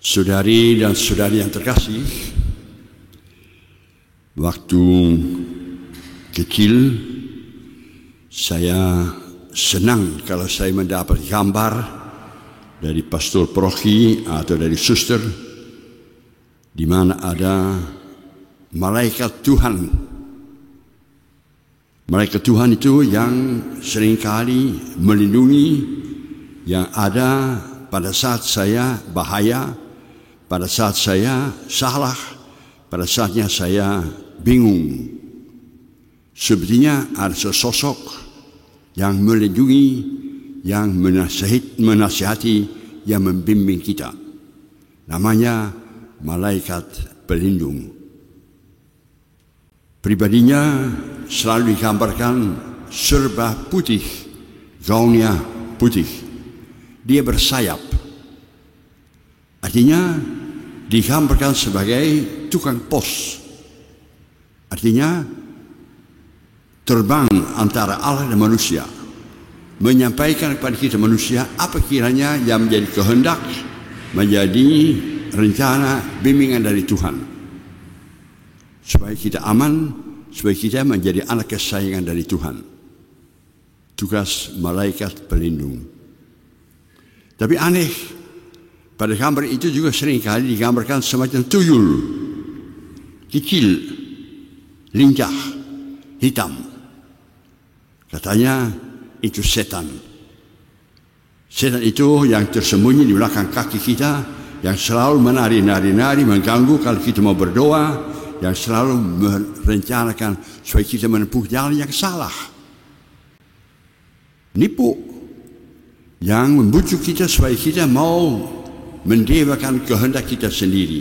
Saudari dan saudari yang terkasih, waktu kecil saya senang kalau saya mendapat gambar dari pastor paroki atau dari suster di mana ada malaikat Tuhan. Malaikat Tuhan itu yang seringkali melindungi, yang ada pada saat saya bahaya, pada saat saya salah, pada saatnya saya bingung. Sepertinya ada sesosok yang melindungi, yang menasihati, yang membimbing kita. Namanya malaikat pelindung. Pribadinya selalu digambarkan serba putih, gaunnya putih. Dia bersayap. Artinya digambarkan sebagai tukang pos. Artinya terbang antara Allah dan manusia, menyampaikan kepada kita manusia apa kiranya yang menjadi kehendak, menjadi rencana bimbingan dari Tuhan, supaya kita aman, supaya kita menjadi anak kesayangan dari Tuhan. Tugas malaikat pelindung. Tapi aneh, pada gambar itu juga seringkali digambarkan semacam tuyul, kecil, lincah, hitam. Katanya itu setan. Setan itu yang tersembunyi di belakang kaki kita, yang selalu menari-nari, mengganggu kalau kita mau berdoa, yang selalu merencanakan supaya kita menempuh jalan yang salah. Nipu, yang membujuk kita supaya kita mau mendewakan kehendak kita sendiri.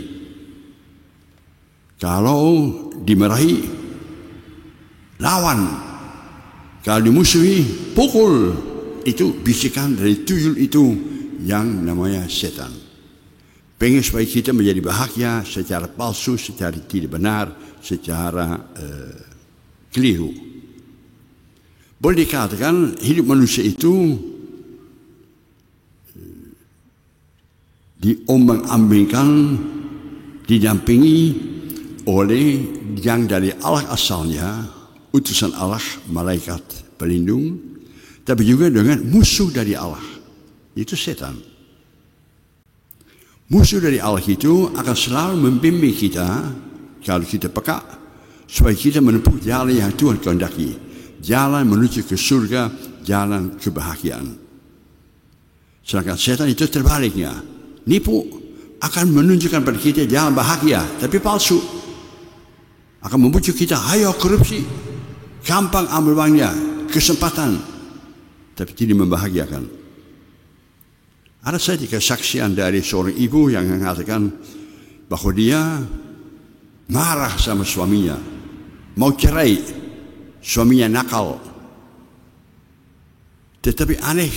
Kalau dimarahi, lawan. Kalau dimusuhi, pukul. Itu bisikan dari tuyul itu yang namanya setan. Pengen supaya kita menjadi bahagia secara palsu, secara tidak benar, secara keliru. Boleh dikatakan hidup manusia itu diombang-ambingkan, didampingi oleh yang dari Allah asalnya, utusan Allah, malaikat pelindung, tapi juga dengan musuh dari Allah, itu setan. Musuh dari Allah itu akan selalu membimbing kita, kalau kita peka, supaya kita menempuh jalan yang Tuhan kehendaki, jalan menuju ke surga, jalan kebahagiaan. Sedangkan setan itu terbaliknya, nipu, akan menunjukkan pada kita jalan bahagia, tapi palsu. Akan membujuk kita, ayo korupsi, gampang ambil uangnya, kesempatan, tapi tidak membahagiakan. Ada saja kesaksian dari seorang ibu yang mengatakan bahwa dia marah sama suaminya, mau cerai, suaminya nakal. Tetapi aneh,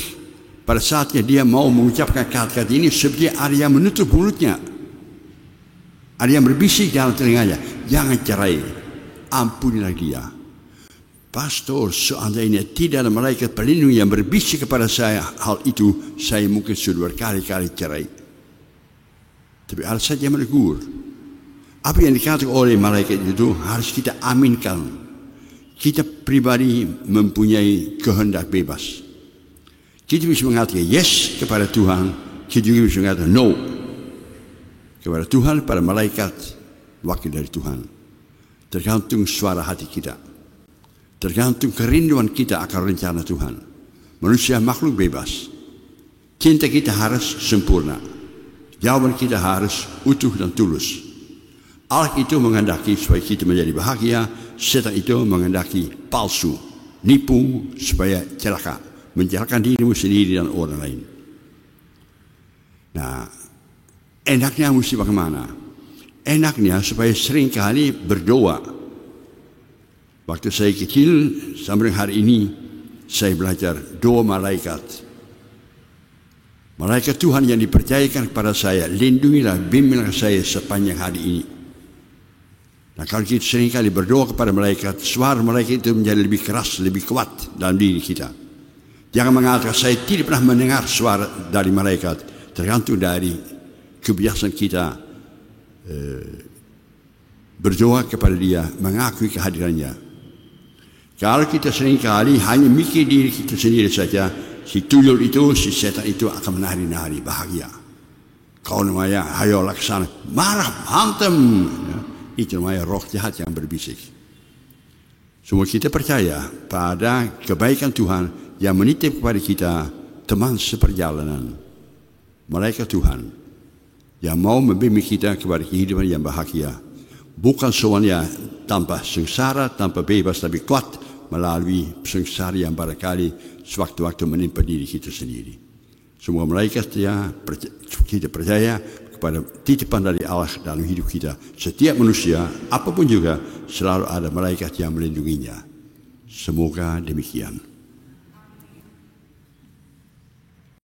pada saatnya dia mau mengucapkan kata-kata ini, seperti ada yang menutup mulutnya, ada yang berbisik dalam telinganya, jangan cerai, ampunilah dia. Pastor, seandainya tidak ada malaikat pelindung yang berbisik kepada saya hal itu, saya mungkin sudah berkali-kali cerai. Tapi ada saja yang menegur. Apa yang dikatakan oleh malaikat itu harus kita aminkan. Kita pribadi mempunyai kehendak bebas. Kita bisa mengatakan yes kepada Tuhan, kita juga bisa mengatakan no kepada Tuhan, pada malaikat, wakil dari Tuhan. Tergantung suara hati kita. Tergantung kerinduan kita akan rencana Tuhan. Manusia makhluk bebas. Cinta kita harus sempurna. Jawaban kita harus utuh dan tulus. Allah itu menghendaki supaya kita menjadi bahagia. Setan itu menghendaki palsu, nipu supaya celaka, mencelakakan dirimu sendiri dan orang lain. Nah, enaknya mesti bagaimana? Enaknya supaya seringkali berdoa. Waktu saya kecil sampai hari ini saya belajar doa malaikat. Malaikat Tuhan yang dipercayakan kepada saya, lindungilah, bimbinglah saya sepanjang hari ini. Nah, kalau kita seringkali berdoa kepada malaikat, suara malaikat itu menjadi lebih keras, lebih kuat dalam diri kita. Jangan mengatakan saya tidak pernah mendengar suara dari malaikat. Tergantung dari kebiasaan kita berdoa kepada Dia, mengakui kehadirannya. Kalau kita seringkali hanya mikir diri kita sendiri saja, si tuyul itu, si setan itu akan menari-nari bahagia. Kau namanya, hayo laksana, marah, hantam. Itu namanya roh jahat yang berbisik. Semua kita percaya pada kebaikan Tuhan yang menitip kepada kita teman seperjalanan, malaikat Tuhan yang mau membimbing kita kepada kehidupan yang bahagia. Bukan semuanya tanpa sengsara, tanpa bebas, tapi kuat melalui sengsara yang barangkali sewaktu-waktu menimpa diri kita sendiri. Semua malaikat kita percaya kepada titipan dari Allah dalam hidup kita. Setiap manusia, apapun juga, selalu ada malaikat yang melindunginya. Semoga demikian.